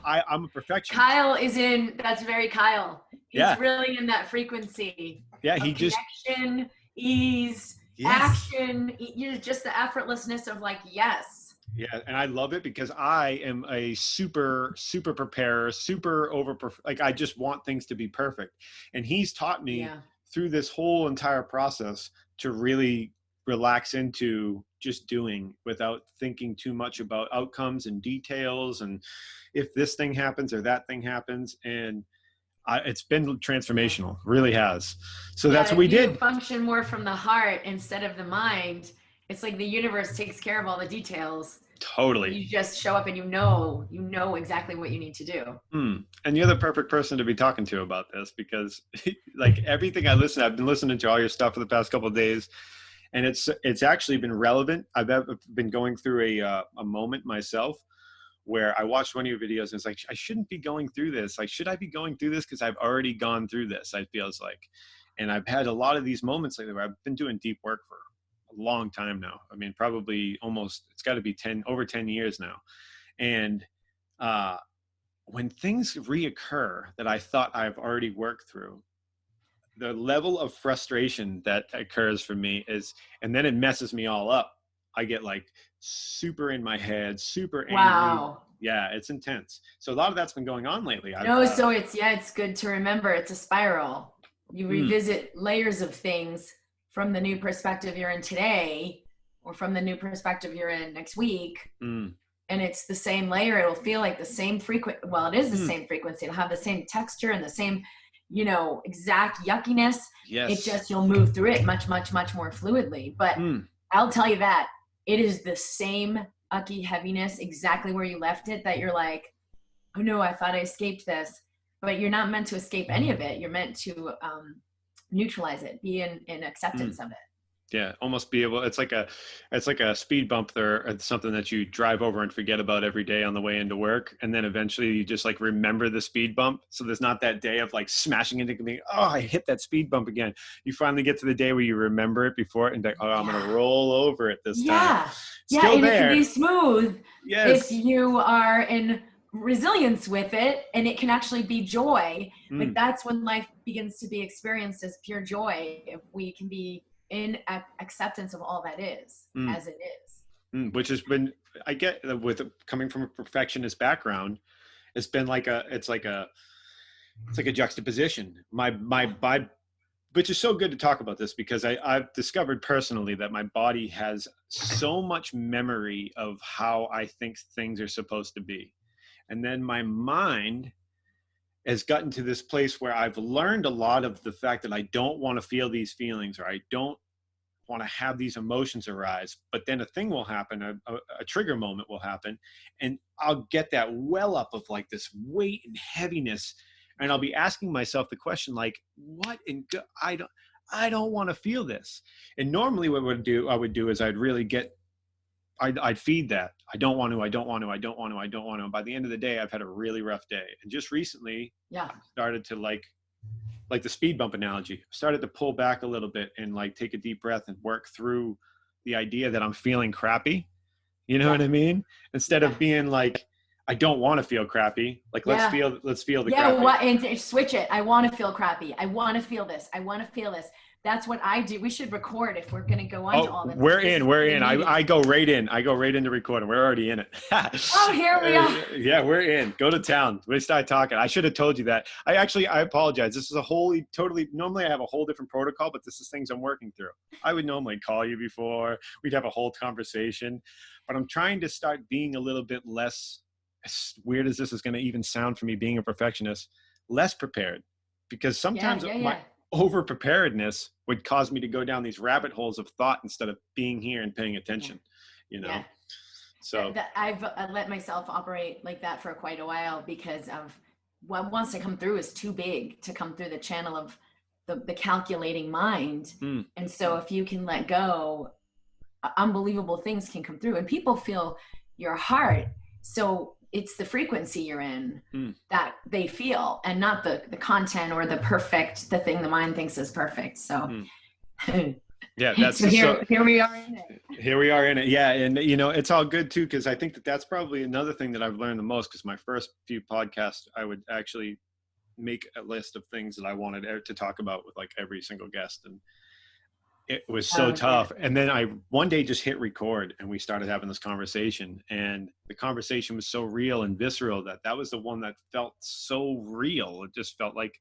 I'm a perfectionist. Kyle that's very Kyle. He's really in that frequency. Yeah, of connection, ease, action. You're just the effortlessness of like, yes. Yeah, and I love it because I am a super preparer, like I just want things to be perfect. And he's taught me through this whole entire process to really relax into just doing without thinking too much about outcomes and details and if this thing happens or that thing happens. And it's been transformational, really has. So that's what we did. You function more from the heart instead of the mind. It's like the universe takes care of all the details. Totally. You just show up and you know exactly what you need to do. And you're the perfect person to be talking to about this because like everything I've been listening to all your stuff for the past couple of days, and it's actually been relevant. I've been going through a moment myself where I watched one of your videos and it's like, I shouldn't be going through this. Like, should I be going through this? Because I've already gone through this, I feels like. And I've had a lot of these moments lately where I've been doing deep work for a long time now. I mean, probably it's got to be over 10 years now. And when things reoccur that I thought I've already worked through, the level of frustration that occurs for me and then it messes me all up. I get like super in my head, super angry. Wow. Yeah, it's intense. So a lot of that's been going on lately. So it's good to remember it's a spiral. You revisit layers of things from the new perspective you're in today or from the new perspective you're in next week. And it's the same layer. It'll feel like the same it is the same frequency. It'll have the same texture and the same, exact yuckiness. Yes. It just, you'll move through it much, much, much more fluidly. But I'll tell you that it is the same ucky heaviness exactly where you left it that you're like, oh no, I thought I escaped this. But you're not meant to escape any of it. You're meant to neutralize it, be in acceptance of it. Yeah, almost be able. It's like a speed bump there, or something that you drive over and forget about every day on the way into work, and then eventually you just like remember the speed bump. So there's not that day of like smashing into me. Oh, I hit that speed bump again. You finally get to the day where you remember it before it and like, oh, I'm gonna roll over it this time. Still and there. It can be smooth. Yes. If you are in resilience with it, and it can actually be joy. Like that's when life begins to be experienced as pure joy. If we can be in acceptance of all that is as it is. Which has been, I get with coming from a perfectionist background, it's been like it's like a juxtaposition. My which is so good to talk about this because I've discovered personally that my body has so much memory of how I think things are supposed to be. And then my mind has gotten to this place where I've learned a lot of the fact that I don't want to feel these feelings or I don't want to have these emotions arise. But then a thing will happen, a trigger moment will happen, and I'll get that well up of like this weight and heaviness. And I'll be asking myself the question like, what in God, I don't want to feel this. And normally what I would do is I'd really I'd feed that. I don't want to. And by the end of the day, I've had a really rough day. And just recently, I started to like the speed bump analogy, started to pull back a little bit and like take a deep breath and work through the idea that I'm feeling crappy. You know what I mean? Instead of being like, I don't want to feel crappy. Like, let's feel the crappy. And switch it. I want to feel crappy. I want to feel this. I want to feel this. That's what I do. We should record if we're going to go on to all this. We're in. I go right in. I go right into recording. We're already in it. Oh, here we are. Yeah, we're in. Go to town. We start talking. I should have told you that. I apologize. This is normally I have a whole different protocol, but this is things I'm working through. I would normally call you before. We'd have a whole conversation. But I'm trying to start being a little bit less, as weird as this is going to even sound for me being a perfectionist, less prepared. Because sometimes my over preparedness would cause me to go down these rabbit holes of thought instead of being here and paying attention, So I've let myself operate like that for quite a while because of what wants to come through is too big to come through the channel of the calculating mind. And so if you can let go, unbelievable things can come through and people feel your heart. So it's the frequency you're in that they feel and not the content or the thing the mind thinks is perfect. So Yeah, that's So here we are in it. Here we are in it. Yeah. And, you know, it's all good too, because I think that that's probably another thing that I've learned the most, because my first few podcasts, I would actually make a list of things that I wanted to talk about with like every single guest. And it was so tough. Yeah. And then I one day just hit record and we started having this conversation, and the conversation was so real and visceral that was the one that felt so real. It just felt like,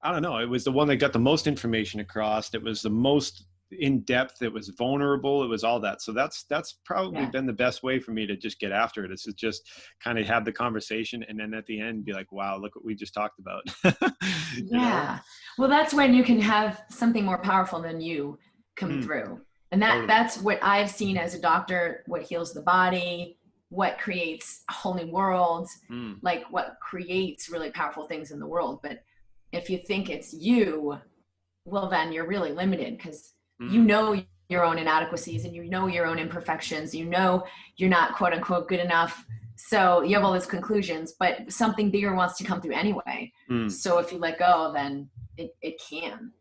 I don't know, it was the one that got the most information across. It was the most in depth. It was vulnerable. It was all that. So that's probably been the best way for me to just get after it, is to just kind of have the conversation, and then at the end be like, wow, look what we just talked about. Yeah. Well, that's when you can have something more powerful than you come through. And that's what I've seen as a doctor, what heals the body, what creates a whole new world, like what creates really powerful things in the world. But if you think it's you, well, then you're really limited, because you know your own inadequacies and you know your own imperfections. You know you're not quote unquote good enough. So you have all those conclusions, but something bigger wants to come through anyway. So if you let go, then it can.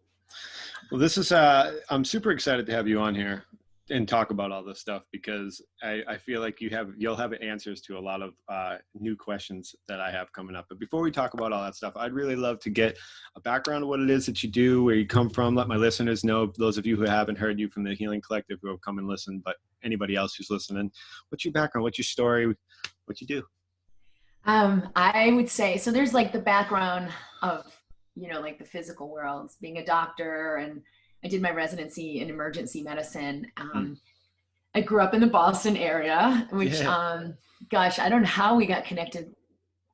Well, this is, I'm super excited to have you on here and talk about all this stuff, because I feel like you'll have answers to a lot of new questions that I have coming up. But before we talk about all that stuff, I'd really love to get a background of what it is that you do, where you come from. Let my listeners know, those of you who haven't heard you from the Healing Collective, who have come and listened, but anybody else who's listening, what's your background? What's your story? What you do? I would say, so there's like the background of, you know, like the physical world, being a doctor, and I did my residency in emergency medicine. I grew up in the Boston area, which, gosh, I don't know how we got connected,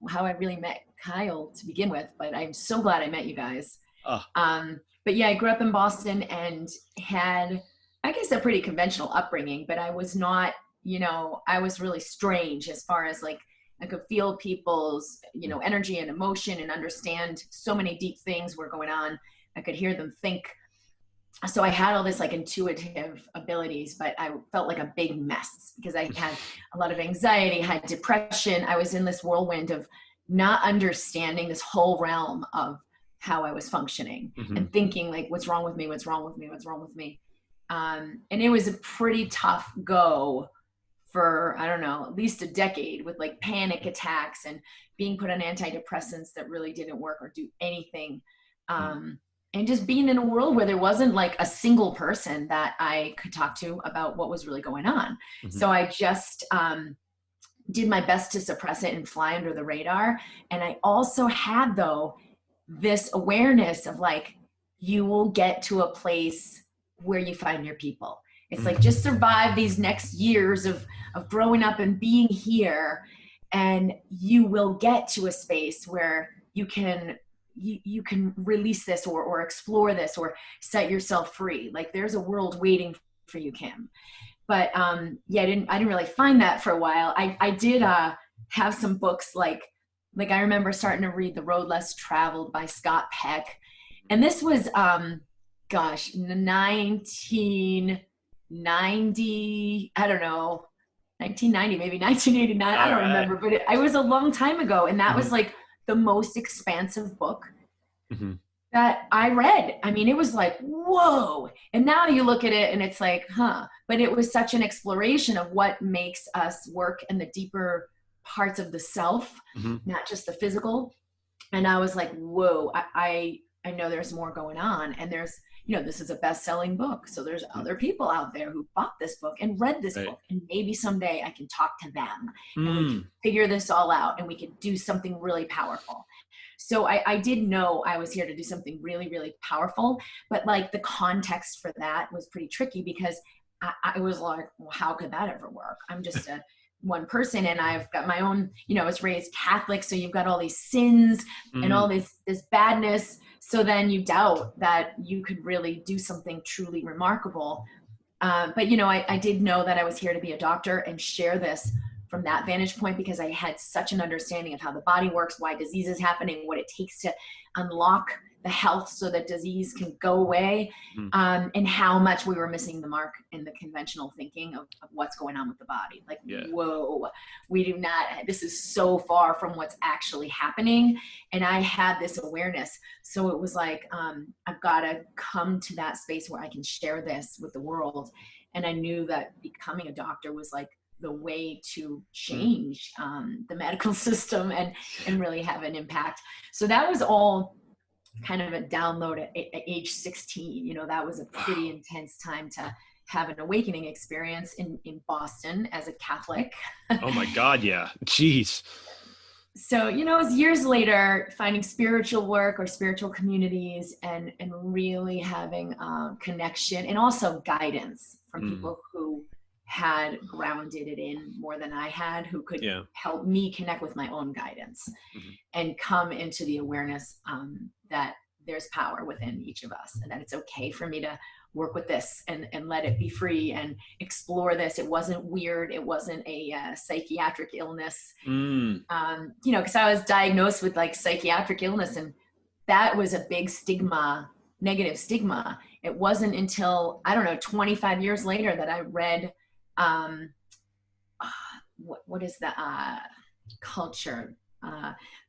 how I really met Kyle to begin with, but I'm so glad I met you guys. But yeah, I grew up in Boston and had, I guess, a pretty conventional upbringing, but I was not, you know, I was really strange as far as like, I could feel people's, you know, energy and emotion and understand so many deep things were going on. I could hear them think. So I had all this like intuitive abilities, but I felt like a big mess because I had a lot of anxiety, had depression. I was in this whirlwind of not understanding this whole realm of how I was functioning and thinking like, what's wrong with me? What's wrong with me? What's wrong with me? And it was a pretty tough go for, I don't know, at least a decade, with like panic attacks and being put on antidepressants that really didn't work or do anything. And just being in a world where there wasn't like a single person that I could talk to about what was really going on. So I just did my best to suppress it and fly under the radar. And I also had, though, this awareness of like, you will get to a place where you find your people. It's like, just survive these next years of growing up and being here, and you will get to a space where you can release this or explore this or set yourself free. Like there's a world waiting for you, Kim. But yeah, I didn't really find that for a while. I did have some books, like I remember starting to read The Road Less Traveled by Scott Peck. And this was, gosh, 1990, I don't know, 1990, maybe 1989. I don't remember, but it was a long time ago. And that was like the most expansive book that I read. I mean, it was like, whoa. And now you look at it and it's like, huh. But it was such an exploration of what makes us work in the deeper parts of the self, not just the physical. And I was like, whoa, I know there's more going on. And there's, you know, this is a best-selling book. So there's other people out there who bought this book and read this book. And maybe someday I can talk to them and we can figure this all out and we can do something really powerful. So I did know I was here to do something really, really powerful. But like the context for that was pretty tricky, because I was like, well, how could that ever work? I'm just one person, and I've got my own, you know, I was raised Catholic. So you've got all these sins and all this badness. So then you doubt that you could really do something truly remarkable. But, you know, I did know that I was here to be a doctor and share this from that vantage point, because I had such an understanding of how the body works, why disease is happening, what it takes to unlock the health so that disease can go away, and how much we were missing the mark in the conventional thinking of what's going on with the body. Like, whoa, we do not, this is so far from what's actually happening. And I had this awareness. So it was like, I've got to come to that space where I can share this with the world. And I knew that becoming a doctor was like the way to change the medical system and really have an impact. So that was all kind of a download at age 16. You know, that was a pretty intense time to have an awakening experience in Boston as a Catholic. Oh my God. Yeah. Jeez. So, you know, it was years later finding spiritual work or spiritual communities and really having connection and also guidance from people who had grounded it in more than I had, who could help me connect with my own guidance and come into the awareness that there's power within each of us and that it's okay for me to work with this and let it be free and explore this. It wasn't weird. It wasn't a psychiatric illness. You know, because I was diagnosed with like psychiatric illness, and that was a big stigma, negative stigma. It wasn't until, I don't know, 25 years later that I read, what is the culture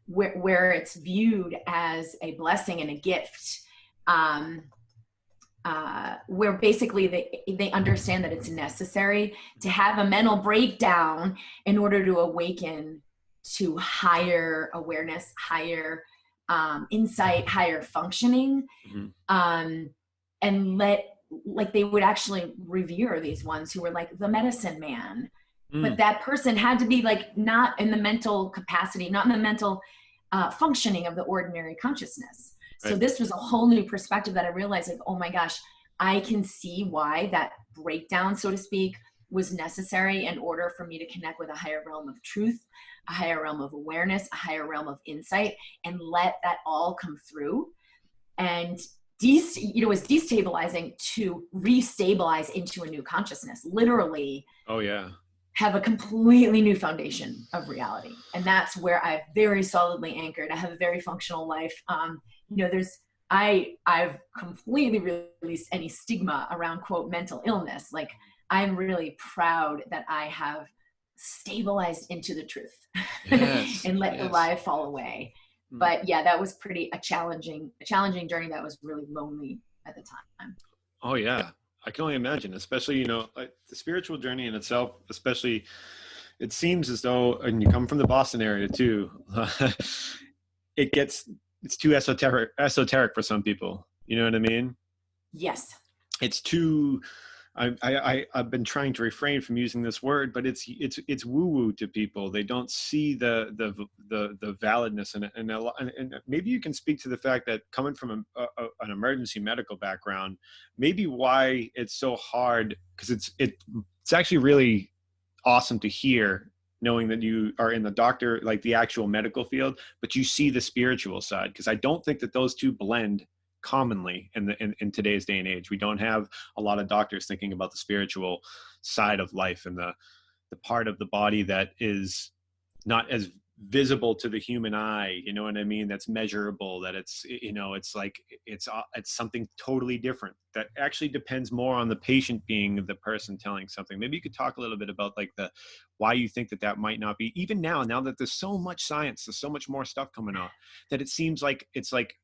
where it's viewed as a blessing and a gift, where basically they understand that it's necessary to have a mental breakdown in order to awaken to higher awareness, higher insight, higher functioning, and like they would actually revere these ones who were like the medicine man. But that person had to be like not in the mental capacity, not in the mental functioning of the ordinary consciousness. So this was a whole new perspective that I realized, like, oh my gosh, I can see why that breakdown, so to speak, was necessary in order for me to connect with a higher realm of truth, a higher realm of awareness, a higher realm of insight, and let that all come through. And it was destabilizing to restabilize into a new consciousness, literally. Oh yeah. Have a completely new foundation of reality. And that's where I've very solidly anchored. I have a very functional life. You know, I've completely released any stigma around, quote, mental illness. Like, I'm really proud that I have stabilized into the truth and let the lie fall away. But yeah, that was a challenging journey that was really lonely at the time. Oh yeah. I can only imagine, especially, you know, like the spiritual journey in itself, especially, it seems as though, and you come from the Boston area too, it's too esoteric for some people. You know what I mean? Yes. It's too, I've been trying to refrain from using this word, but it's woo-woo to people. They don't see the validness in it. And maybe you can speak to the fact that coming from an emergency medical background, maybe why it's so hard, because it's actually really awesome to hear, knowing that you are in the doctor, like the actual medical field, but you see the spiritual side, because I don't think that those two blend commonly in today's day and age. We don't have a lot of doctors thinking about the spiritual side of life and the part of the body that is not as visible to the human eye, you know what I mean, that's measurable, that it's, you know, it's like it's something totally different that actually depends more on the patient being the person telling something. Maybe you could talk a little bit about like why you think that might not be, even now that there's so much science, there's so much more stuff coming out, that it seems like it's like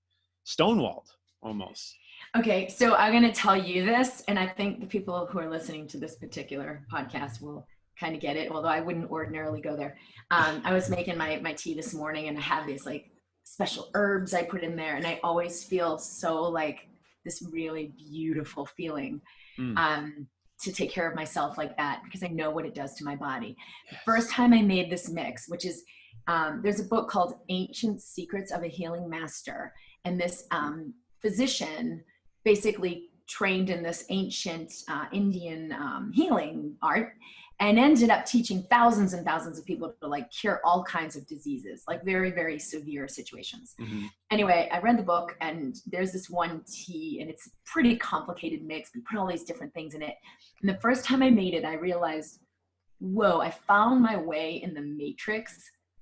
stonewalled almost. Okay, so I'm going to tell you this, and I think the people who are listening to this particular podcast will kind of get it, although I wouldn't ordinarily go there. I was making my tea this morning, and I have these like special herbs I put in there, and I always feel so like this really beautiful feeling to take care of myself like that, because I know what it does to my body. Yes. The first time I made this mix, which is, there's a book called Ancient Secrets of a Healing Master, and this physician basically trained in this ancient Indian healing art, and ended up teaching thousands and thousands of people to like cure all kinds of diseases, like very, very severe situations. Anyway, I read the book, and there's this one tea, and it's a pretty complicated mix. We put all these different things in it. And the first time I made it, I realized, whoa, I found my way in the matrix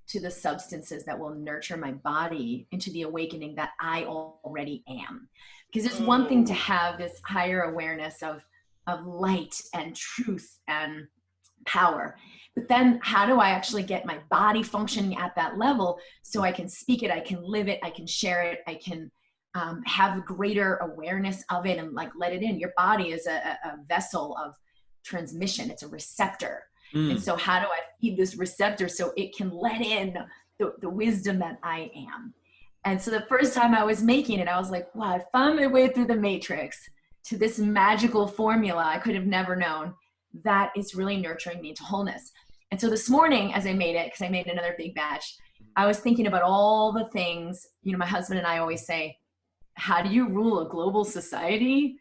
to the substances that will nurture my body into the awakening that I already am. Because it's one thing to have this higher awareness of light and truth and power. But then how do I actually get my body functioning at that level so I can speak it, I can live it, I can share it, I can have greater awareness of it and like let it in. Your body is a vessel of transmission. It's a receptor. And so how do I feed this receptor so it can let in the wisdom that I am? And so the first time I was making it, I was like, wow, I found my way through the matrix to this magical formula I could have never known that is really nurturing me to wholeness. And so this morning, as I made it, because I made another big batch, I was thinking about all the things, you know, my husband and I always say, how do you rule a global society?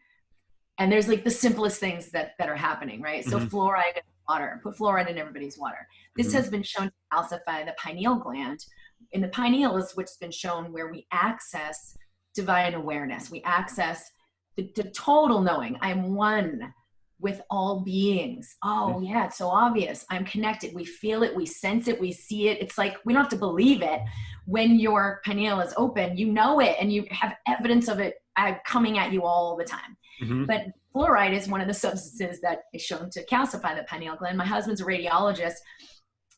And there's like the simplest things that are happening, right? So fluoride in water, put fluoride in everybody's water. This has been shown to calcify the pineal gland. And the pineal is what's been shown where we access divine awareness. We access the total knowing. I'm one with all beings. Oh yeah, it's so obvious. I'm connected. We feel it, we sense it, we see it. It's like, we don't have to believe it. When your pineal is open, you know it and you have evidence of it coming at you all the time. But fluoride is one of the substances that is shown to calcify the pineal gland. My husband's a radiologist,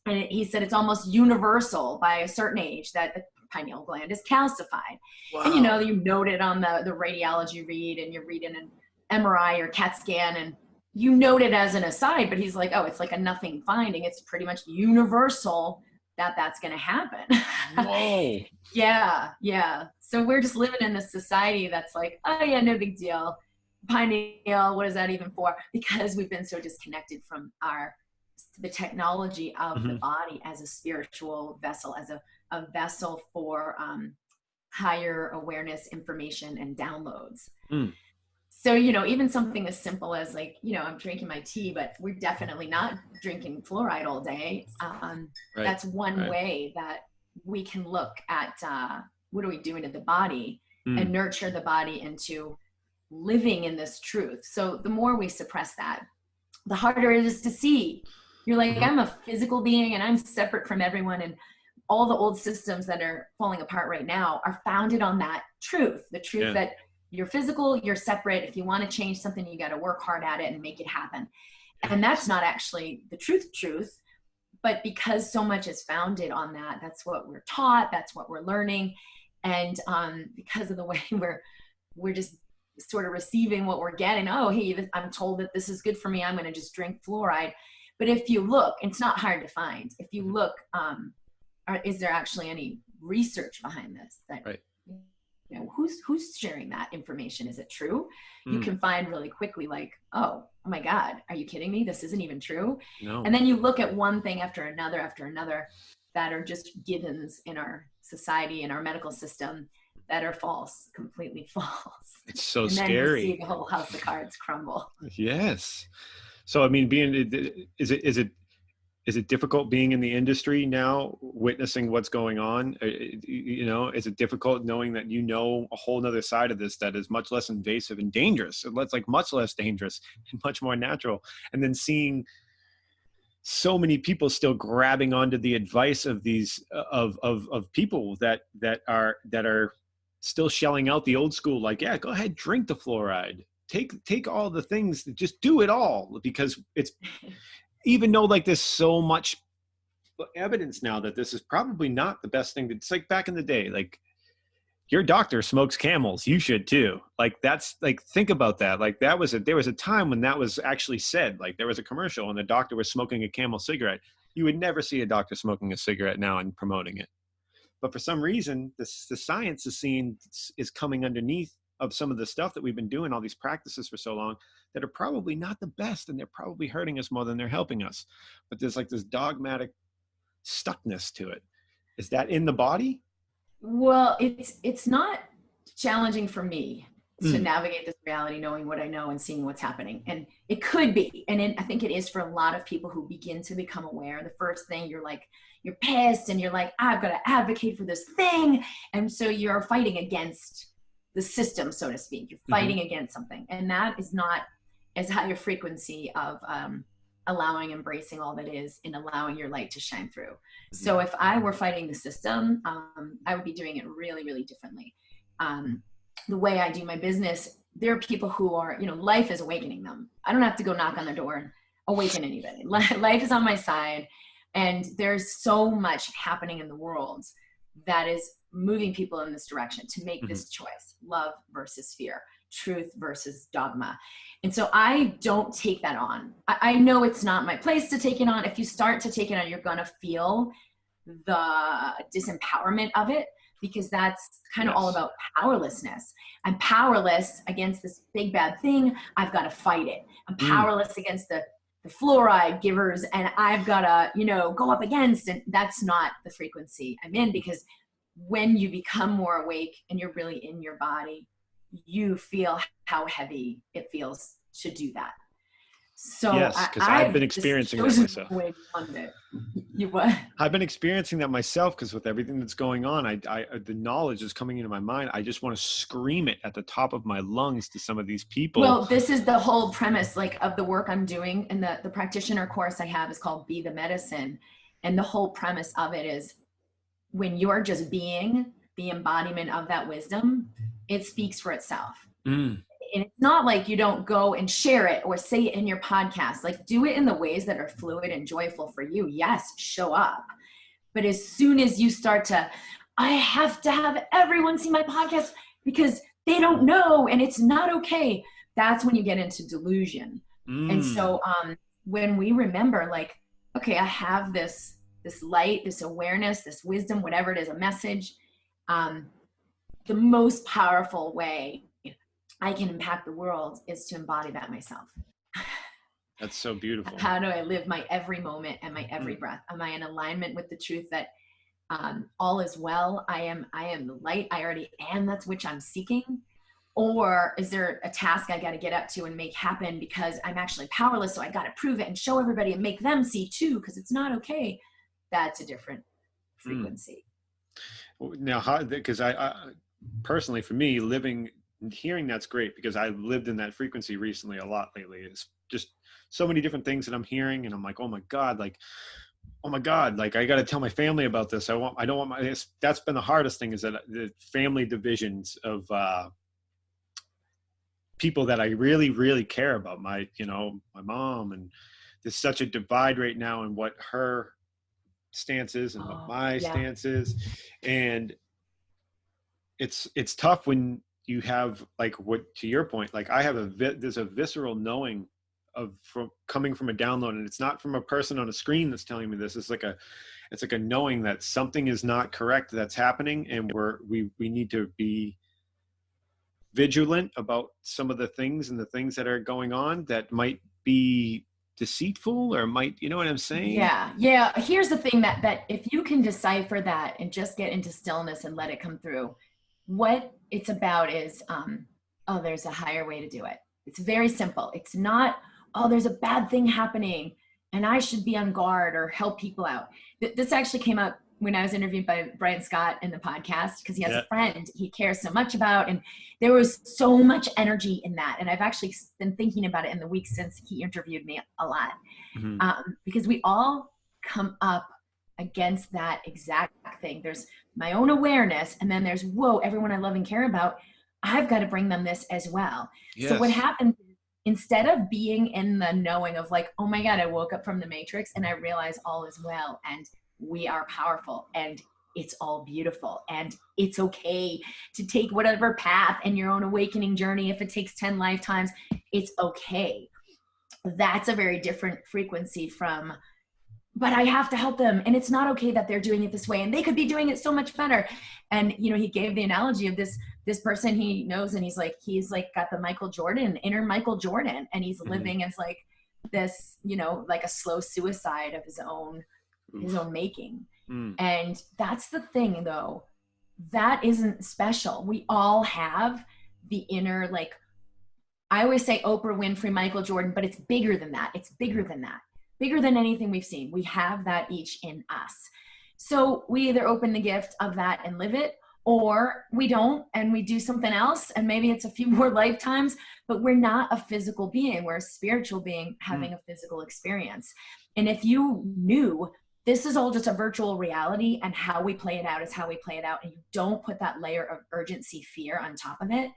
and he said it's almost universal by a certain age that the pineal gland is calcified. Wow. And you know, you note it on the radiology read, and you're reading an MRI or CAT scan, and you note it as an aside, but he's like, oh, it's like a nothing finding. It's pretty much universal that that's going to happen. Whoa. Yeah. So we're just living in this society that's like, oh yeah, no big deal. Pineal, what is that even for? Because we've been so disconnected from the technology of the body as a spiritual vessel, as a vessel for higher awareness, information, and downloads. So, you know, even something as simple as like, you know, I'm drinking my tea, but we're definitely not drinking fluoride all day. That's one way that we can look at what are we doing to the body and nurture the body into living in this truth. So the more we suppress that, the harder it is to see. You're like, I'm a physical being and I'm separate from everyone. And all the old systems that are falling apart right now are founded on that truth, the truth that you're physical, you're separate. If you want to change something, you got to work hard at it and make it happen. And that's not actually the truth. But because so much is founded on that, that's what we're taught. That's what we're learning. And because of the way we're just sort of receiving what we're getting. Oh, hey, I'm told that this is good for me. I'm going to just drink fluoride. But if you look, it's not hard to find. If you look, is there actually any research behind this? That, you know, who's sharing that information? Is it true? You can find really quickly like, oh my God, are you kidding me? This isn't even true. No. And then you look at one thing after another that are just givens in our society, in our medical system, that are false, completely false. It's so and scary. Then you see the whole house of cards crumble. Yes. So, I mean, is it difficult being in the industry now, witnessing what's going on? You know, is it difficult knowing that you know a whole nother side of this that is much less invasive and dangerous? It's like much less dangerous and much more natural. And then seeing so many people still grabbing onto the advice of these of people that are still shelling out the old school, like, yeah, go ahead, drink the fluoride, take all the things, just do it all, because it's, even though like there's so much evidence now that this is probably not the best thing. It's like back in the day, like your doctor smokes Camels, you should too. Like that's like, think about that. Like there was a time when that was actually said, like there was a commercial and the doctor was smoking a Camel cigarette. You would never see a doctor smoking a cigarette now and promoting it. But for some reason, the science is coming underneath of some of the stuff that we've been doing, all these practices for so long, that are probably not the best, and they're probably hurting us more than they're helping us. But there's like this dogmatic stuckness to it. Is that in the body? Well, it's not challenging for me to navigate this reality, knowing what I know and seeing what's happening. And it could be, and I think it is for a lot of people who begin to become aware. The first thing, you're pissed and you're like, I've got to advocate for this thing. And so you're fighting against the system, so to speak. You're fighting against something. And that is not as high a frequency of allowing, embracing all that is, and allowing your light to shine through. So if I were fighting the system, I would be doing it really, really differently. The way I do my business, there are people who are, life is awakening them. I don't have to go knock on their door and awaken anybody. Life is on my side, and there's so much happening in the world that is moving people in this direction to make this choice: love versus fear, truth versus dogma. And so I don't take that on. I know it's not my place to take it on. If you start to take it on, you're going to feel the disempowerment of it, because that's kind of all about powerlessness. I'm powerless against this big bad thing. I've got to fight it. I'm powerless against the fluoride givers, and I've got to, go up against, and that's not the frequency I'm in. Because when you become more awake and you're really in your body, you feel how heavy it feels to do that. So yes, because I've been experiencing that myself. You what? I've been experiencing that myself, because with everything that's going on, the knowledge is coming into my mind. I just want to scream it at the top of my lungs to some of these people. Well, this is the whole premise, of the work I'm doing, and the practitioner course I have is called Be the Medicine. And the whole premise of it is, when you're just being the embodiment of that wisdom, it speaks for itself. And it's not like you don't go and share it or say it in your podcast. Do it in the ways that are fluid and joyful for you. Yes, show up. But as soon as you start to, I have to have everyone see my podcast because they don't know and it's not okay, that's when you get into delusion. And so when we remember, okay, I have this light, this awareness, this wisdom, whatever it is, a message, the most powerful way I can impact the world is to embody that myself. That's so beautiful. How do I live my every moment and my every breath? Am I in alignment with the truth that all is well? I am the light. I already am. That's which I'm seeking. Or is there a task I got to get up to and make happen because I'm actually powerless? So I got to prove it and show everybody and make them see too, because it's not okay. That's a different frequency. Now, because I personally, for me, hearing that's great, because I lived in that frequency recently a lot lately. It's just so many different things that I'm hearing, and I'm like, oh my God, I got to tell my family about this. That's been the hardest thing, is that the family divisions of people that I really, really care about, my mom, and there's such a divide right now in what her stance is and what my stance is. And it's tough when you have, what, to your point, I have there's a visceral knowing coming from a download, and it's not from a person on a screen that's telling me this. It's like a knowing that something is not correct that's happening, and we need to be vigilant about some of the things that are going on that might be deceitful, or might, you know what I'm saying? Yeah. Here's the thing, that if you can decipher that and just get into stillness and let it come through, what it's about is, there's a higher way to do it. It's very simple. It's not, there's a bad thing happening and I should be on guard or help people out. This actually came up when I was interviewed by Brian Scott in the podcast, because he has a friend he cares so much about, and there was so much energy in that. And I've actually been thinking about it in the weeks since he interviewed me a lot, because we all come up against that exact thing. There's my own awareness, and then there's, everyone I love and care about, I've got to bring them this as well. Yes. So what happens, instead of being in the knowing of oh my God, I woke up from the matrix and I realize all is well and we are powerful and it's all beautiful and it's okay to take whatever path in your own awakening journey. If it takes 10 lifetimes, it's okay. That's a very different frequency from, but I have to help them, and it's not okay that they're doing it this way, and they could be doing it so much better. And he gave the analogy of this person he knows, and he's got the inner Michael Jordan, and he's living as this, a slow suicide of his own making. And that's the thing, though, that isn't special. We all have the inner, I always say Oprah Winfrey, Michael Jordan, but it's bigger than that. It's bigger than that. Bigger than anything we've seen. We have that each in us. So we either open the gift of that and live it, or we don't, and we do something else, and maybe it's a few more lifetimes, but we're not a physical being. We're a spiritual being having a physical experience. And if you knew this is all just a virtual reality and how we play it out is how we play it out, and you don't put that layer of urgency, fear on top of it,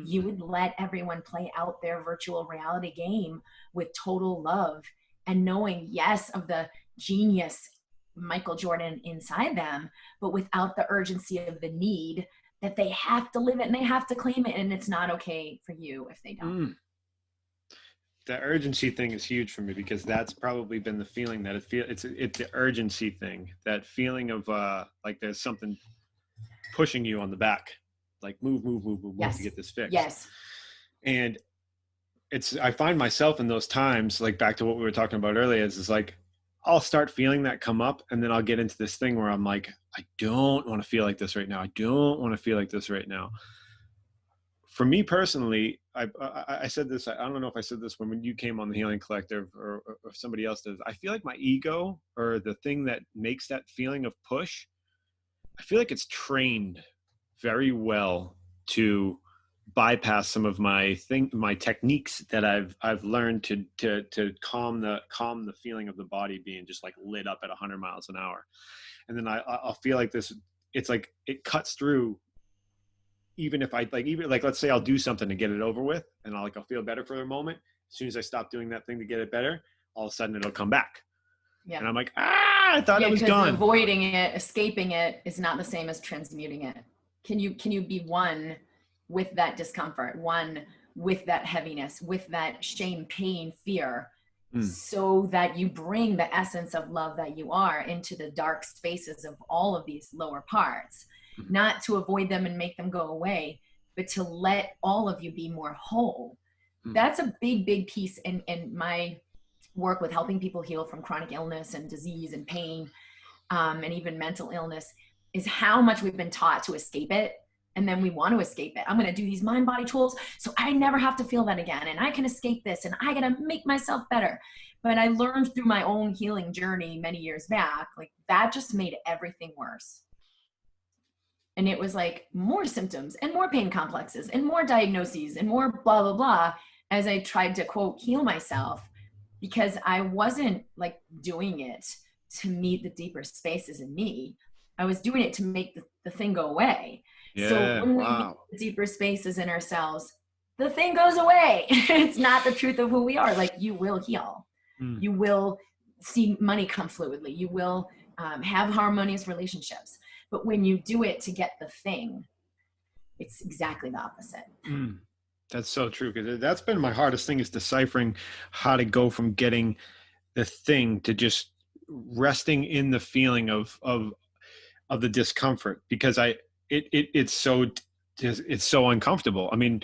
you would let everyone play out their virtual reality game with total love and knowing, yes, of the genius Michael Jordan inside them, but without the urgency of the need that they have to live it and they have to claim it, and it's not okay for you if they don't. The urgency thing is huge for me, because that's probably been the feeling that it's the urgency thing, that feeling of like there's something pushing you on the back, like move Yes. to get this fixed. Yes. And I find myself in those times, like back to what we were talking about earlier, is like I'll start feeling that come up, and then I'll get into this thing where I'm like, I don't want to feel like this right now. I don't want to feel like this right now. For me personally, I said this, I don't know if I said this when you came on the Healing Collective or somebody else did. I feel like my ego, or the thing that makes that feeling of push, I feel like it's trained very well to bypass some of my techniques that I've learned to calm the feeling of the body being just like lit up at 100 miles an hour. And then I'll feel like this, it's like it cuts through. Even if let's say I'll do something to get it over with, and I'll feel better for a moment. As soon as I stop doing that thing to get it better, all of a sudden it'll come back. Yeah. And I'm like, I thought it was gone. Avoiding it, escaping it is not the same as transmuting it. Can you be one with that discomfort, one with that heaviness, with that shame, pain, fear, so that you bring the essence of love that you are into the dark spaces of all of these lower parts? Not to avoid them and make them go away, but to let all of you be more whole. That's a big piece in my work with helping people heal from chronic illness and disease and pain, and even mental illness, is how much we've been taught to escape it. And then we want to escape it. I'm going to do these mind body tools so I never have to feel that again. And I can escape this, and I got to make myself better. But I learned through my own healing journey many years back, like that just made everything worse. And it was like more symptoms and more pain complexes and more diagnoses and more blah, blah, blah, as I tried to, quote, heal myself, because I wasn't like doing it to meet the deeper spaces in me. I was doing it to make the thing go away. Yeah, so when we meet the deeper spaces in ourselves, the thing goes away. It's not the truth of who we are. Like, you will heal. You will see money come fluidly. You will have harmonious relationships. But when you do it to get the thing, it's exactly the opposite. That's so true, because that's been my hardest thing, is deciphering how to go from getting the thing to just resting in the feeling of the discomfort, because it's so uncomfortable. I mean,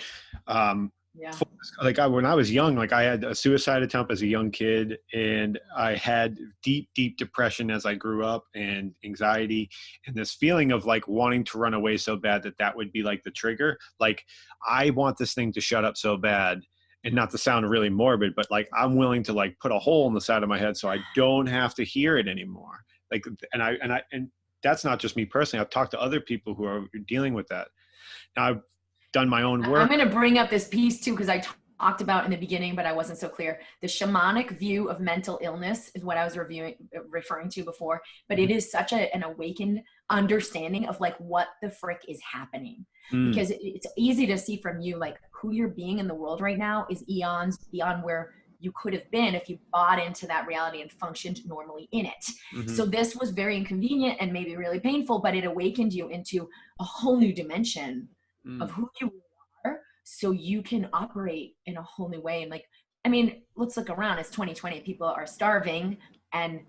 when I was young, like I had a suicide attempt as a young kid, and I had deep depression as I grew up, and anxiety, and this feeling of like wanting to run away so bad that would be like the trigger. Like, I want this thing to shut up so bad, and not to sound really morbid, but like I'm willing to like put a hole in the side of my head so I don't have to hear it anymore. Like, and that's not just me personally. I've talked to other people who are dealing with that. Now, I've done my own work. I'm going to bring up this piece too, because I talked about in the beginning, but I wasn't so clear. The shamanic view of mental illness is what I was referring to before, but it is such an awakened understanding of like what the frick is happening. Because it's easy to see from you, like who you're being in the world right now is eons beyond where you could have been if you bought into that reality and functioned normally in it. So this was very inconvenient and maybe really painful, but it awakened you into a whole new dimension of who you are, so you can operate in a whole new way. And like, I mean, let's look around. It's 2020. People are starving, and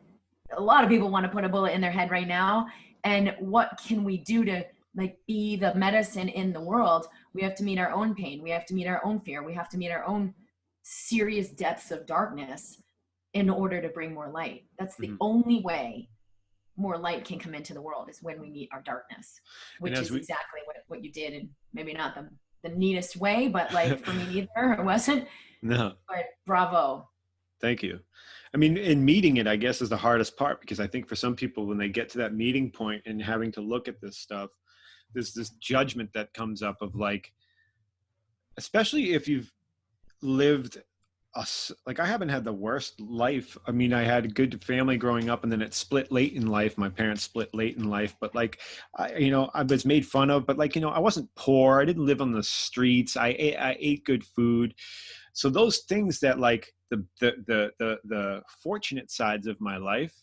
a lot of people want to put a bullet in their head right now. And what can we do to like be the medicine in the world? We have to meet our own pain. We have to meet our own fear. We have to meet our own serious depths of darkness in order to bring more light. That's the only way more light can come into the world, is when we meet our darkness, which is exactly what you did. And maybe not the neatest way, but like for me neither, it wasn't. No. But bravo. Thank you. I mean, in meeting it, I guess, is the hardest part, because I think for some people, when they get to that meeting point and having to look at this stuff, this judgment that comes up of like, especially if you've lived like I haven't had the worst life. I mean, I had a good family growing up, and then it split late in life. My parents split late in life, but like, I was made fun of, but like, I wasn't poor. I didn't live on the streets. I ate good food. So those things that like the fortunate sides of my life,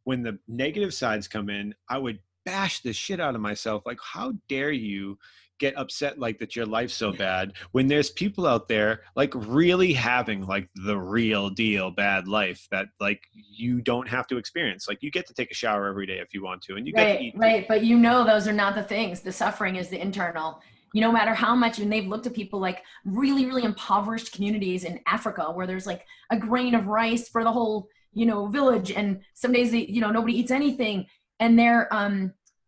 when the negative sides come in, I would bash the shit out of myself. Like, how dare you get upset like that your life's so bad when there's people out there like really having like the real deal bad life that like you don't have to experience. Like, you get to take a shower every day if you want to, and you get to eat. Right. But those are not the things. The suffering is the internal. No matter how much, and they've looked at people like really, really impoverished communities in Africa where there's like a grain of rice for the whole, village. And some days, nobody eats anything. And their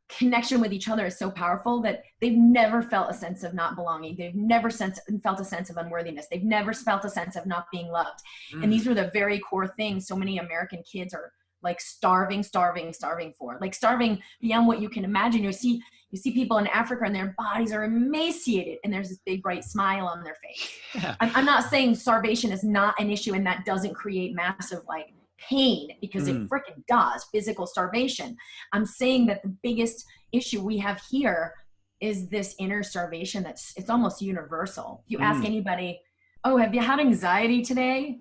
connection with each other is so powerful that they've never felt a sense of not belonging. They've never felt a sense of unworthiness. They've never felt a sense of not being loved. And these are the very core things so many American kids are like starving for, like starving beyond what you can imagine. You see people in Africa and their bodies are emaciated and there's this big bright smile on their face. Yeah. I'm not saying starvation is not an issue and that doesn't create massive like pain, because it freaking does, physical starvation. I'm saying that the biggest issue we have here is this inner starvation it's almost universal. If you ask anybody, oh, have you had anxiety today?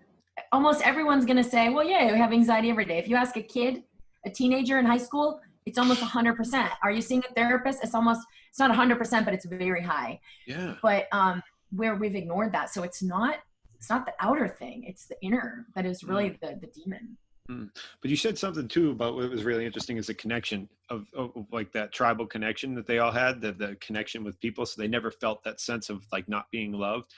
Almost everyone's going to say, well, yeah, we have anxiety every day. If you ask a kid, a teenager in high school, it's almost 100%. Are you seeing a therapist? It's not 100%, but it's very high. Yeah. But where we've ignored that. So it's not the outer thing. It's the inner that is really the demon. But you said something too about what was really interesting is the connection of like that tribal connection that they all had, the connection with people. So they never felt that sense of like not being loved.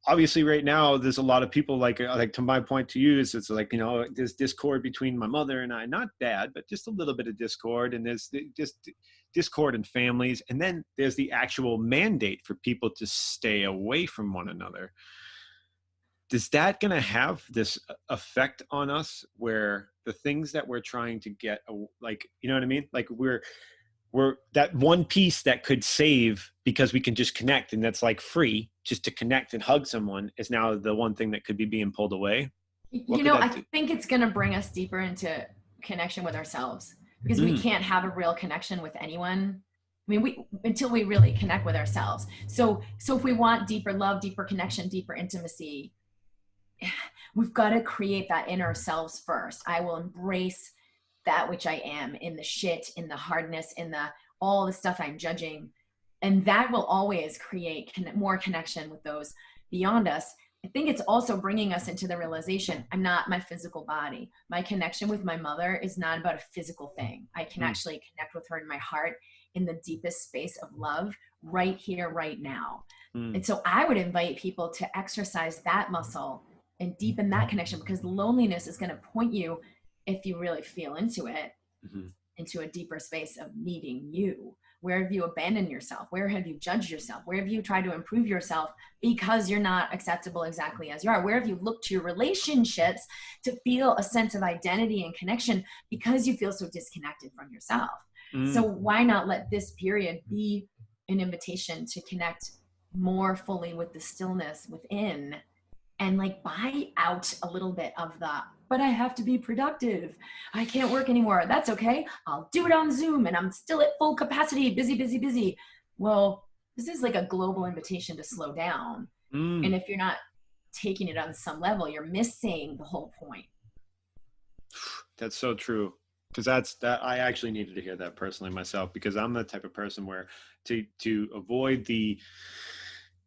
Obviously right now there's a lot of people like to my point to you is it's like, there's discord between my mother and I, not bad, but just a little bit of discord. And there's just discord in families. And then there's the actual mandate for people to stay away from one another. Is that going to have this effect on us where the things that we're trying to get, like, you know what I mean? Like we're that one piece that could save because we can just connect and that's like free just to connect and hug someone is now the one thing that could be being pulled away. I think it's going to bring us deeper into connection with ourselves, because we can't have a real connection with anyone. I mean, until we really connect with ourselves. So if we want deeper love, deeper connection, deeper intimacy, we've got to create that in ourselves first. I will embrace that which I am, in the shit, in the hardness, in all the stuff I'm judging. And that will always create more connection with those beyond us. I think it's also bringing us into the realization, I'm not my physical body. My connection with my mother is not about a physical thing. I can actually connect with her in my heart in the deepest space of love right here, right now. And so I would invite people to exercise that muscle and deepen that connection, because loneliness is going to point you, if you really feel into it, into a deeper space of needing you. Where have you abandoned yourself? Where have you judged yourself? Where have you tried to improve yourself because you're not acceptable exactly as you are? Where have you looked to your relationships to feel a sense of identity and connection because you feel so disconnected from yourself? So why not let this period be an invitation to connect more fully with the stillness within, and like buy out a little bit of but I have to be productive. I can't work anymore. That's okay. I'll do it on Zoom and I'm still at full capacity, busy. Well, this is like a global invitation to slow down. And if you're not taking it on some level, you're missing the whole point. That's so true. Because I actually needed to hear that personally myself, because I'm the type of person where to avoid the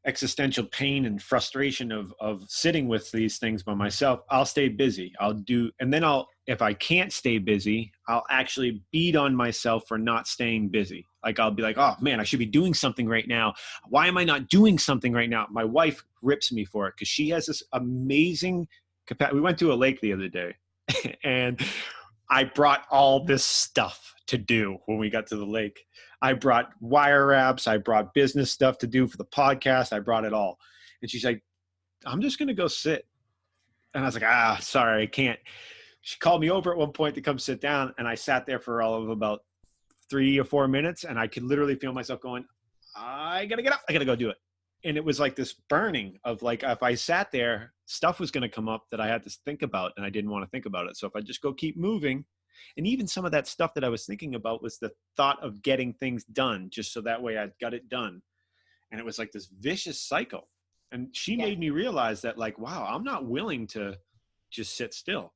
existential pain and frustration of sitting with these things by myself, I'll stay busy. And then if I can't stay busy, I'll actually beat on myself for not staying busy. Like I'll be like, oh man, I should be doing something right now. Why am I not doing something right now? My wife rips me for it because she has this amazing capacity. We went to a lake the other day and I brought all this stuff to do when we got to the lake. I brought wire wraps. I brought business stuff to do for the podcast. I brought it all. And she's like, I'm just going to go sit. And I was like, sorry, I can't. She called me over at one point to come sit down. And I sat there for all of about 3 or 4 minutes, and I could literally feel myself going, I gotta get up, I gotta go do it. And it was like this burning of like, if I sat there, stuff was gonna come up that I had to think about, and I didn't want to think about it. So if I just go keep moving, and even some of that stuff that I was thinking about was the thought of getting things done, just so that way I got it done. And it was like this vicious cycle. And she made me realize that, like, wow, I'm not willing to just sit still.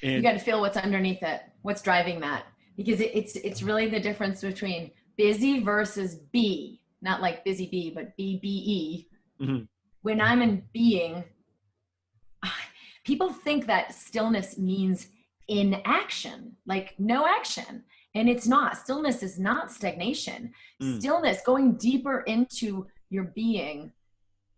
And you got to feel what's underneath it, what's driving that, because it's really the difference between busy versus be, not like busy bee, but BBE. Mm-hmm. When I'm in being, people think that stillness means inaction, like no action. And it's not. Stillness is not stagnation. Stillness, going deeper into your being,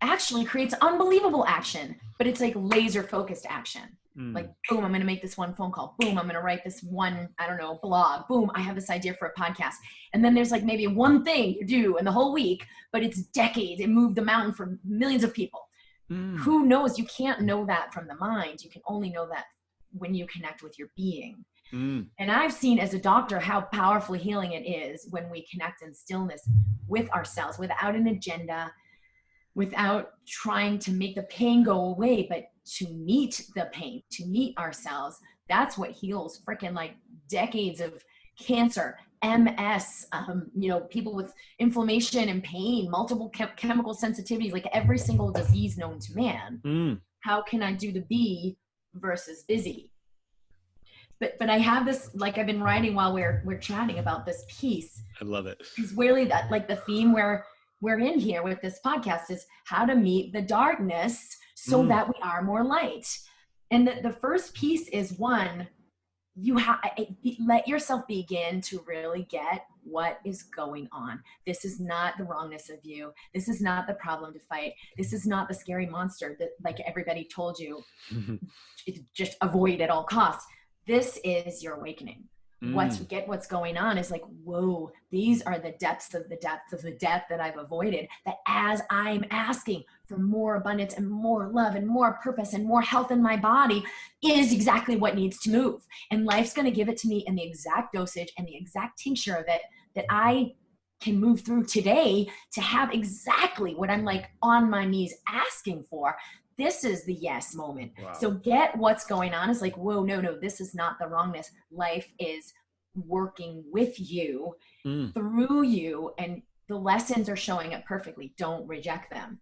actually creates unbelievable action, but it's like laser focused action. Like, boom, I'm going to make this one phone call. Boom, I'm going to write this one, I don't know, blog. Boom, I have this idea for a podcast. And then there's like maybe one thing you do in the whole week, but it's decades. It moved the mountain for millions of people. Who knows? You can't know that from the mind. You can only know that when you connect with your being. And I've seen as a doctor how powerfully healing it is when we connect in stillness with ourselves, without an agenda, without trying to make the pain go away, but to meet the pain, to meet ourselves. That's what heals freaking like decades of cancer, MS, people with inflammation and pain, multiple chemical sensitivities, like every single disease known to man. How can I do the be versus busy? But I have this, like I've been writing while we're chatting about this piece. I love it. It's really that, like the theme where we're in here with this podcast is how to meet the darkness so that we are more light. And the first piece is one, you let yourself begin to really get what is going on. This is not the wrongness of you. This is not the problem to fight. This is not the scary monster that like everybody told you just avoid at all costs. This is your awakening. What's going on is like, whoa, these are the depths of the depth of the depth that I've avoided, that as I'm asking for more abundance and more love and more purpose and more health in my body is exactly what needs to move. And life's going to give it to me in the exact dosage and the exact tincture of it that I can move through today to have exactly what I'm like on my knees asking for. This is the yes moment. Wow. So get what's going on. It's like, whoa, no, this is not the wrongness. Life is working with you, through you, and the lessons are showing up perfectly. Don't reject them.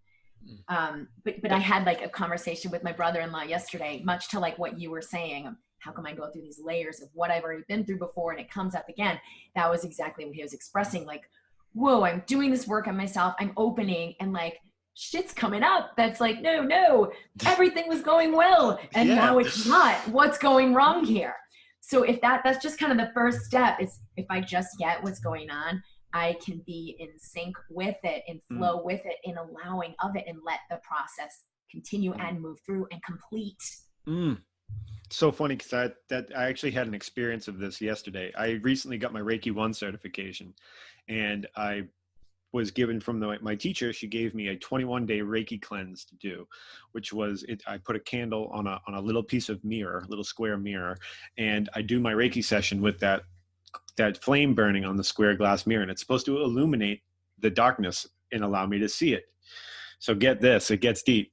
But I had like a conversation with my brother-in-law yesterday, much to like what you were saying. How come I go through these layers of what I've already been through before and it comes up again? That was exactly what he was expressing. Like, whoa, I'm doing this work on myself. I'm opening and like, shit's coming up. That's like, no, everything was going well. And now it's not. What's going wrong here? So if that's just kind of the first step, is if I just get what's going on, I can be in sync with it and flow with it, in allowing of it, and let the process continue and move through and complete. So funny, because I actually had an experience of this yesterday. I recently got my Reiki 1 certification, and I was given from my teacher. She gave me a 21-day Reiki cleanse to do, which was I put a candle on a little piece of mirror, little square mirror, and I do my Reiki session with that flame burning on the square glass mirror, and it's supposed to illuminate the darkness and allow me to see it. So get this, it gets deep.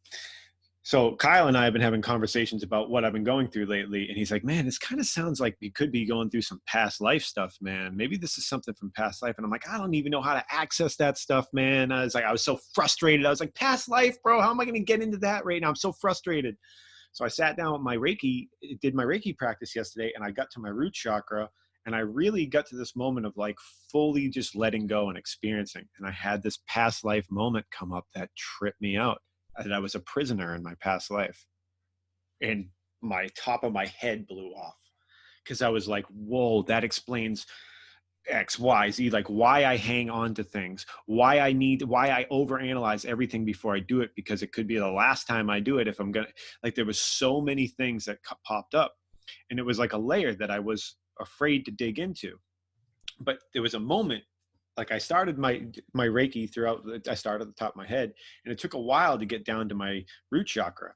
So Kyle and I have been having conversations about what I've been going through lately. And he's like, man, this kind of sounds like you could be going through some past life stuff, man. Maybe this is something from past life. And I'm like, I don't even know how to access that stuff, man. I was so frustrated. I was like, past life, bro, how am I going to get into that right now? I'm so frustrated. So I sat down with my Reiki, did my Reiki practice yesterday, and I got to my root chakra. And I really got to this moment of like fully just letting go and experiencing. And I had this past life moment come up that tripped me out. That I was a prisoner in my past life, and my top of my head blew off, because I was like, whoa, that explains X, Y, Z, like why I hang on to things, why I overanalyze everything before I do it, because it could be the last time I do it. If I'm gonna, like, there was so many things that popped up, and it was like a layer that I was afraid to dig into. But there was a moment, like I started my Reiki I started at the top of my head, and it took a while to get down to my root chakra.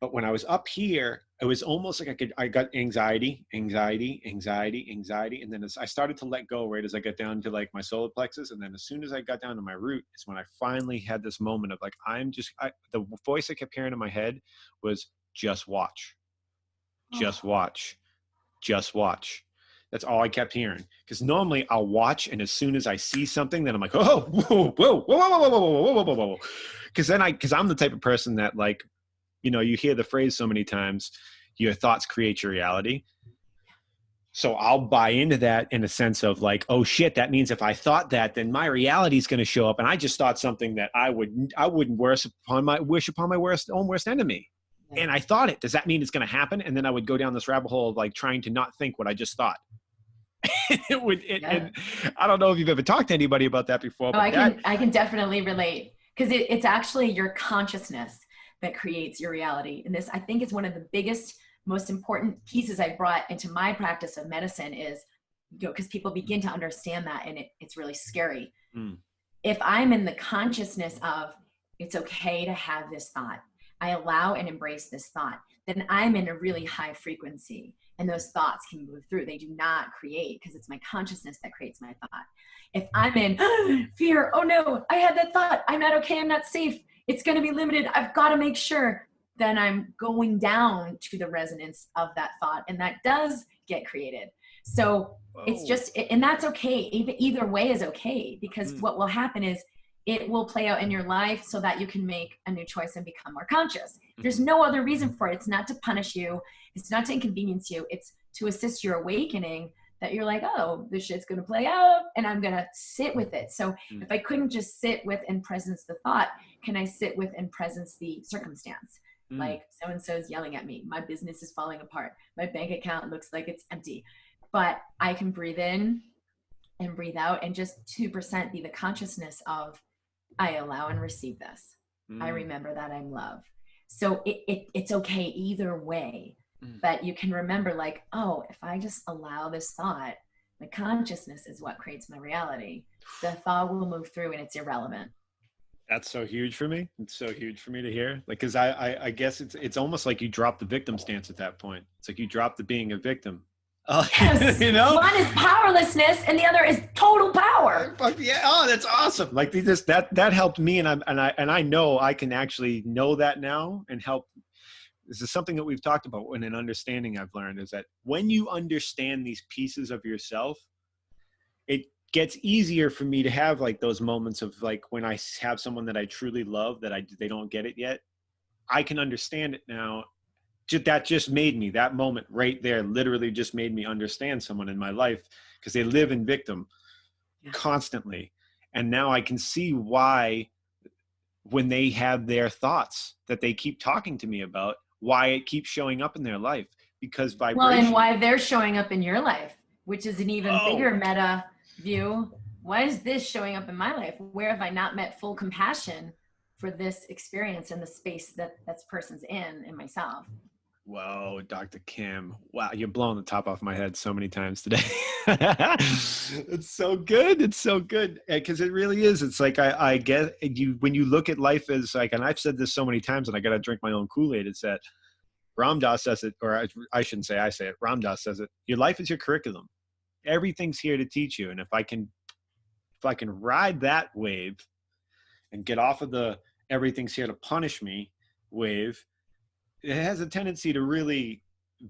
But when I was up here, it was almost like I got anxiety. And then as I started to let go, right, as I got down to like my solar plexus. And then as soon as I got down to my root, is when I finally had this moment of like, the voice I kept hearing in my head was just watch, just watch, just watch. That's all I kept hearing. Because normally I'll watch, and as soon as I see something, then I'm like, oh, whoa, whoa, whoa, whoa, whoa, whoa, whoa, whoa, whoa. Because I'm the type of person that, like, you know, you hear the phrase so many times, your thoughts create your reality. So I'll buy into that in a sense of like, oh shit, that means if I thought that, then my reality is going to show up. And I just thought something that I wouldn't wish upon my worst enemy. Yeah. And I thought it. Does that mean it's going to happen? And then I would go down this rabbit hole of like trying to not think what I just thought. And I don't know if you've ever talked to anybody about that before. Oh, I can definitely relate, because it's actually your consciousness that creates your reality. And this, I think, is one of the biggest, most important pieces I brought into my practice of medicine is, you know, because people begin to understand that, and it's really scary. If I'm in the consciousness of, it's okay to have this thought, I allow and embrace this thought, then I'm in a really high frequency, and those thoughts can move through. They do not create, because it's my consciousness that creates my thought. If I'm in fear, oh no, I had that thought, I'm not okay, I'm not safe, it's going to be limited, I've got to make sure, then I'm going down to the resonance of that thought, and that does get created. So it's just, and that's okay. Either way is okay, because what will happen is it will play out in your life so that you can make a new choice and become more conscious. There's no other reason for it. It's not to punish you. It's not to inconvenience you. It's to assist your awakening, that you're like, oh, this shit's going to play out, and I'm going to sit with it. So if I couldn't just sit with and presence the thought, can I sit with and presence the circumstance? Like, so-and-so's yelling at me. My business is falling apart. My bank account looks like it's empty. But I can breathe in and breathe out, and just 2% be the consciousness of, I allow and receive this. I remember that I'm love. So it's okay either way. But you can remember, like, oh, if I just allow this thought, my consciousness is what creates my reality. The thought will move through, and it's irrelevant. That's so huge for me. It's so huge for me to hear. Like, because I guess it's almost like you drop the victim stance at that point. It's like you drop the being a victim. Yes. You know, one is powerlessness and the other is total power. Yeah. Oh, that's awesome. Like that helped me, and I know I can actually know that now and help. This is something that we've talked about, and an understanding I've learned is that when you understand these pieces of yourself, it gets easier for me to have like those moments of like when I have someone that I truly love that they don't get it yet. I can understand it now. That just made me, that moment right there literally just made me understand someone in my life, because they live in victim constantly. And now I can see why, when they have their thoughts that they keep talking to me about, why it keeps showing up in their life, because vibration. Well, and why they're showing up in your life, which is an even bigger meta view. Why is this showing up in my life? Where have I not met full compassion for this experience and the space that person's in myself? Whoa, Dr. Kim. Wow, you're blowing the top off my head so many times today. It's so good. It's so good. Because it really is. It's like, I get you, when you look at life as like, and I've said this so many times, and I got to drink my own Kool-Aid, it's that Ram Dass says it, or I shouldn't say I say it, Ram Dass says it. Your life is your curriculum. Everything's here to teach you. And if I can ride that wave and get off of the everything's here to punish me wave, it has a tendency to really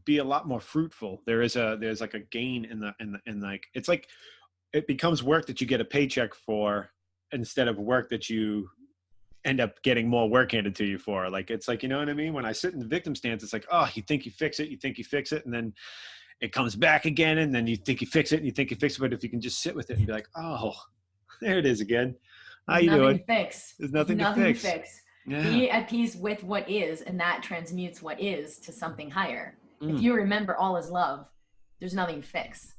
be a lot more fruitful. There's like a gain in like, it's like it becomes work that you get a paycheck for, instead of work that you end up getting more work handed to you for. Like, it's like, you know what I mean? When I sit in the victim stance, it's like, oh, you think you fix it, and then it comes back again, and then you think you fix it, but if you can just sit with it and be like, oh, there it is again. How you doing? There's nothing to fix. Yeah. Be at peace with what is, and that transmutes what is to something higher. If you remember all is love, there's nothing to fix.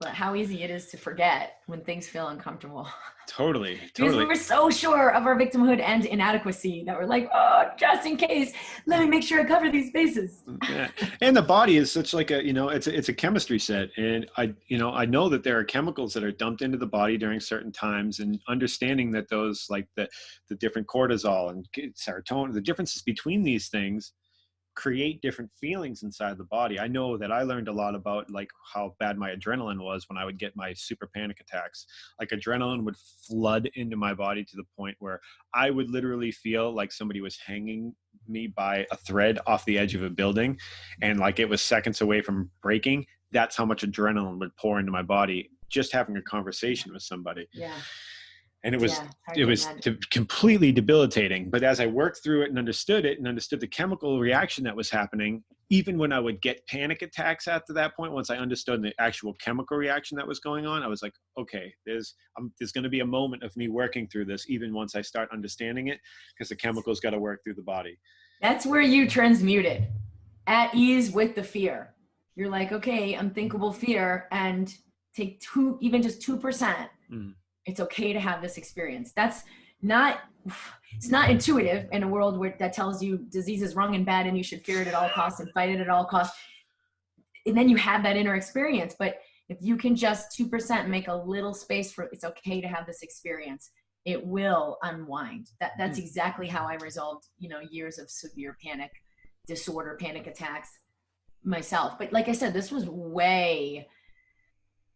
But how easy it is to forget when things feel uncomfortable. Totally, Because totally. we're so sure of our victimhood and inadequacy that we're like, oh, just in case, let me make sure I cover these bases. Yeah. And the body is such like a, it's a chemistry set. And I know that there are chemicals that are dumped into the body during certain times, and understanding that those, like the different cortisol and serotonin, the differences between these things create different feelings inside the body. I know that I learned a lot about like how bad my adrenaline was when I would get my super panic attacks. Like adrenaline would flood into my body to the point where I would literally feel like somebody was hanging me by a thread off the edge of a building, and like it was seconds away from breaking. That's how much adrenaline would pour into my body just having a conversation with somebody. Yeah. And it was Yeah. Hard to imagine. completely debilitating. But as I worked through it and understood it and understood the chemical reaction that was happening, even when I would get panic attacks after that point, once I understood the actual chemical reaction that was going on, I was like, okay, there's going to be a moment of me working through this, even once I start understanding it, because the chemicals got to work through the body. That's where you transmute it. At ease with the fear. You're like, okay, unthinkable fear, and take even just 2%. It's okay to have this experience. It's not intuitive in a world where that tells you disease is wrong and bad and you should fear it at all costs and fight it at all costs. And then you have that inner experience. But if you can just 2% make a little space for it's okay to have this experience, it will unwind. That's exactly how I resolved, years of severe panic disorder, panic attacks myself. But like I said, this was way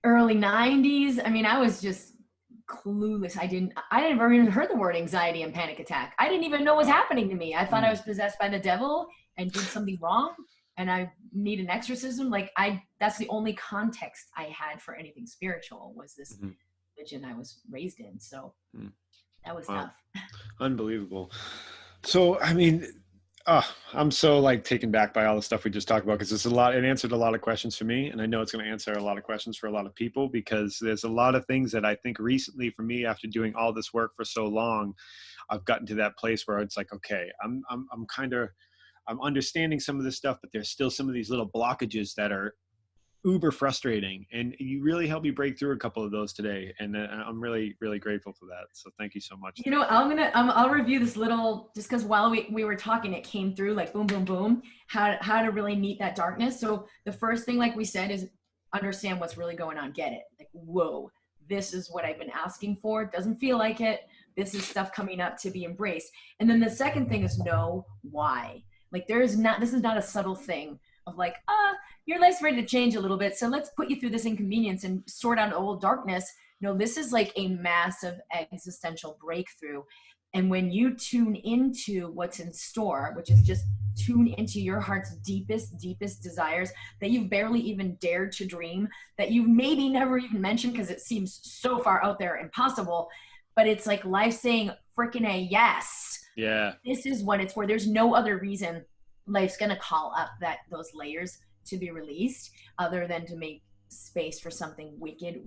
early 90s. I mean, I was just clueless. I didn't ever even heard the word anxiety and panic attack. I didn't even know what was happening to me. I thought I was possessed by the devil and did something wrong and I need an exorcism. That's the only context I had for anything spiritual was this religion I was raised in. So that was tough. Unbelievable. So, I mean, I'm so like taken back by all the stuff we just talked about, because it's it answered a lot of questions for me. And I know it's going to answer a lot of questions for a lot of people, because there's a lot of things that I think recently for me, after doing all this work for so long, I've gotten to that place where it's like, okay, I'm understanding some of this stuff, but there's still some of these little blockages that are uber frustrating, and you really helped me break through a couple of those today, and I'm really, really grateful for that. So thank you so much. I'll review this little, just because while we were talking, it came through like boom, boom, boom, how to really meet that darkness. So the first thing, like we said, is understand what's really going on. Get it. Like, whoa, this is what I've been asking for. It doesn't feel like it. This is stuff coming up to be embraced. And then the second thing is know why. Like this is not a subtle thing of like, your life's ready to change a little bit, so let's put you through this inconvenience and sort out old darkness. No, this is like a massive existential breakthrough. And when you tune into what's in store, which is just tune into your heart's deepest desires that you've barely even dared to dream, that you've maybe never even mentioned because it seems so far out there, impossible, but it's like life saying freaking a yes. Yeah. This is what it's for. There's no other reason life's going to call up those layers to be released other than to make space for something wicked,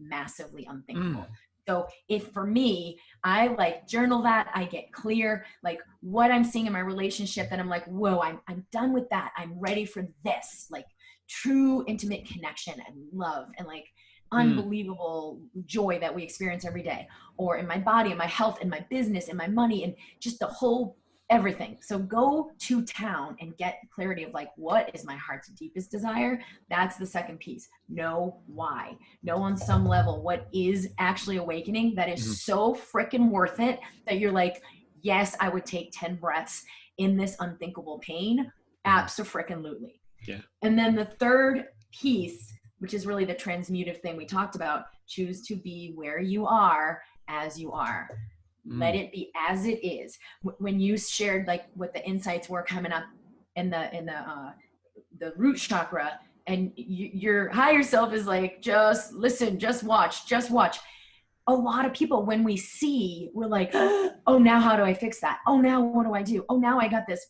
massively unthinkable. So if for me, I like journal that, I get clear, like what I'm seeing in my relationship, that I'm like, whoa, I'm done with that. I'm ready for this, like true intimate connection and love and like unbelievable joy that we experience every day, or in my body and my health and my business and my money and just the whole everything. So go to town and get clarity of like, what is my heart's deepest desire? That's the second piece. Know why. Know on some level what is actually awakening that is so freaking worth it that you're like, yes, I would take 10 breaths in this unthinkable pain. Abso-freaking-lutely. Yeah. And then the third piece, which is really the transmutive thing we talked about, choose to be where you are as you are. Let it be as it is. When you shared like what the insights were coming up in the root chakra, and your higher self is like, just listen, just watch. A lot of people, when we see, we're like, oh, now how do I fix that? Oh, now what do I do? Oh, now I got this.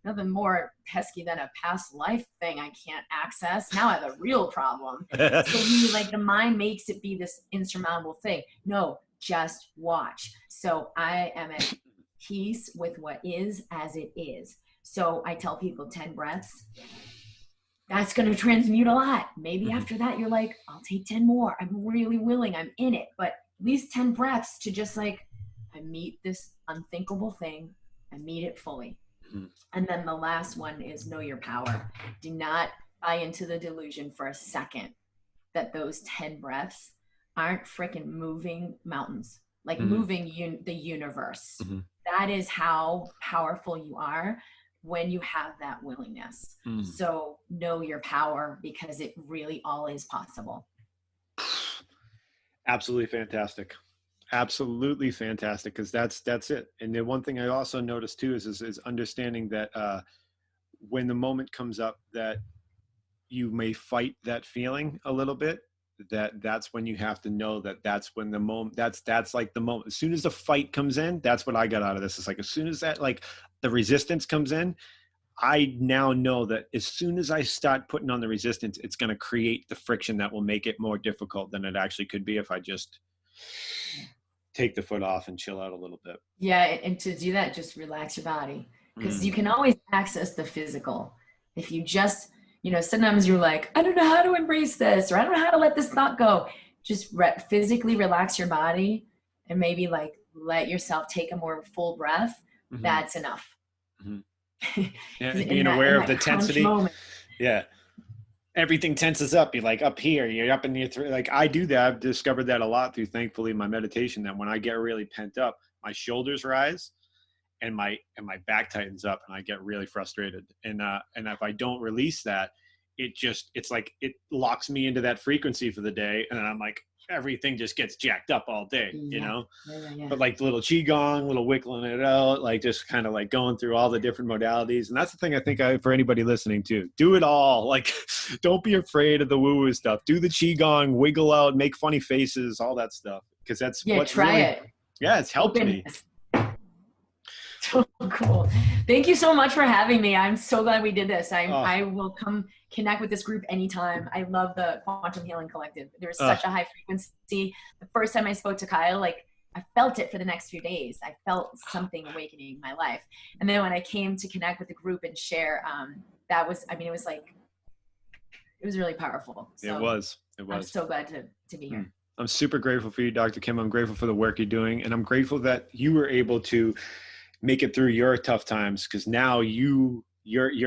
Nothing more pesky than a past life thing I can't access. Now I have a real problem. So the mind makes it be this insurmountable thing. No, just watch. So I am at peace with what is as it is. So I tell people 10 breaths. that's going to transmute a lot. Maybe Mm-hmm. after that, you're like, I'll take 10 more. I'm really willing. I'm in it. But at least 10 breaths to just like, I meet this unthinkable thing. I meet it fully. Mm-hmm. And then the last one is know your power. Do not buy into the delusion for a second that those 10 breaths aren't freaking moving mountains, like Mm-hmm. moving the universe. Mm-hmm. That is how powerful you are when you have that willingness. Mm. So know your power, because it really all is possible. Absolutely fantastic. Absolutely fantastic. Because that's it. And the one thing I also noticed too is understanding that when the moment comes up that you may fight that feeling a little bit, that's when you have to know that that's when the moment, that's like the moment. As soon as the fight comes in, that's what I got out of this. It's like, as soon as that, like the resistance comes in, I now know that as soon as I start putting on the resistance, it's going to create the friction that will make it more difficult than it actually could be if I just take the foot off and chill out a little bit. Yeah. And to do that, just relax your body, because you can always access the physical. If you just, sometimes you're like, I don't know how to embrace this, or I don't know how to let this thought go. Just physically relax your body and maybe like let yourself take a more full breath. Mm-hmm. That's enough. Mm-hmm. Yeah, and being aware of the tensity. Moment. Yeah. Everything tenses up. You're like up here, you're up in your throat. Like I do that. I've discovered that a lot through, thankfully, my meditation, that when I get really pent up, my shoulders rise and my back tightens up and I get really frustrated. And if I don't release that, it's like it locks me into that frequency for the day. And then I'm like, everything just gets jacked up all day, Yeah. But like the little qigong, little wiggling it out, like just kind of like going through all the different modalities. And that's the thing I think for anybody listening to, do it all. Like, don't be afraid of the woo-woo stuff. Do the qigong, wiggle out, make funny faces, all that stuff. Because that's try it. Yeah, it's helped me. So cool. Thank you so much for having me. I'm so glad we did this. I will come connect with this group anytime. I love the Quantum Healing Collective. There's such a high frequency. The first time I spoke to Kyle, like I felt it for the next few days. I felt something awakening in my life. And then when I came to connect with the group and share, it was really powerful. So it was. I'm so glad to be here. I'm super grateful for you, Dr. Kim. I'm grateful for the work you're doing. And I'm grateful that you were able to make it through your tough times, because now your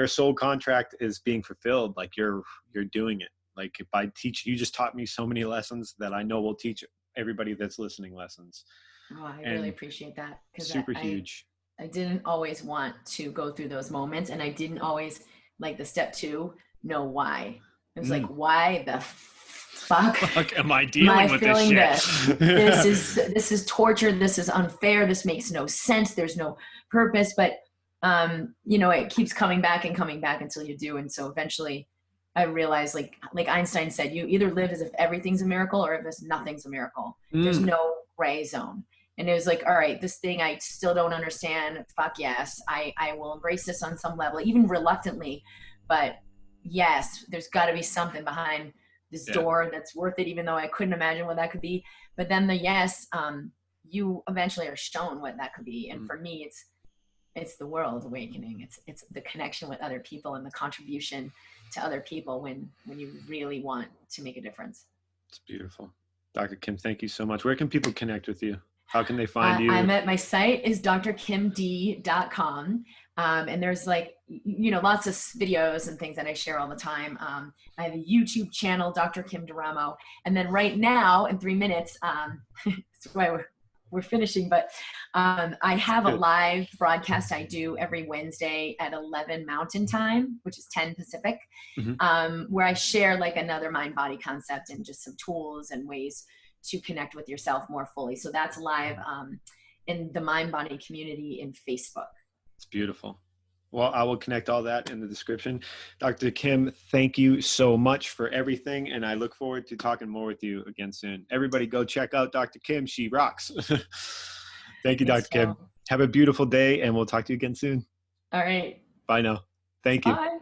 soul contract is being fulfilled. Like you're doing it. Like by teaching, you just taught me so many lessons that I know will teach everybody that's listening lessons. Oh, I really appreciate that. Super huge. I didn't always want to go through those moments, and I didn't always, like the step 2, know why. It was like, why the fuck am I dealing with this shit? This is torture. This is unfair. This makes no sense. There's no purpose. But it keeps coming back until you do. And so eventually I realized, like Einstein said, you either live as if everything's a miracle or if nothing's a miracle. There's no gray zone. And it was like, all right, this thing I still don't understand. Fuck yes. I will embrace this on some level, even reluctantly. But yes, there's got to be something behind this door that's worth it, even though I couldn't imagine what that could be. But then you eventually are shown what that could be. And for me, it's the world awakening. It's the connection with other people and the contribution to other people when you really want to make a difference. It's beautiful. Dr. Kim, thank you so much. Where can people connect with you? How can they find you? My site is drkimd.com. And there's lots of videos and things that I share all the time. I have a YouTube channel, Dr. Kim Duramo. And then right now in 3 minutes, that's why we're finishing, but I have a live broadcast I do every Wednesday at 11 Mountain Time, which is 10 Pacific, where I share like another mind-body concept and just some tools and ways to connect with yourself more fully. So that's live in the mind-body community in Facebook. It's beautiful. Well, I will connect all that in the description. Dr. Kim, thank you so much for everything. And I look forward to talking more with you again soon. Everybody go check out Dr. Kim. She rocks. Thank you, Dr. Kim. Have a beautiful day, and we'll talk to you again soon. All right. Bye now. Thank you. Bye.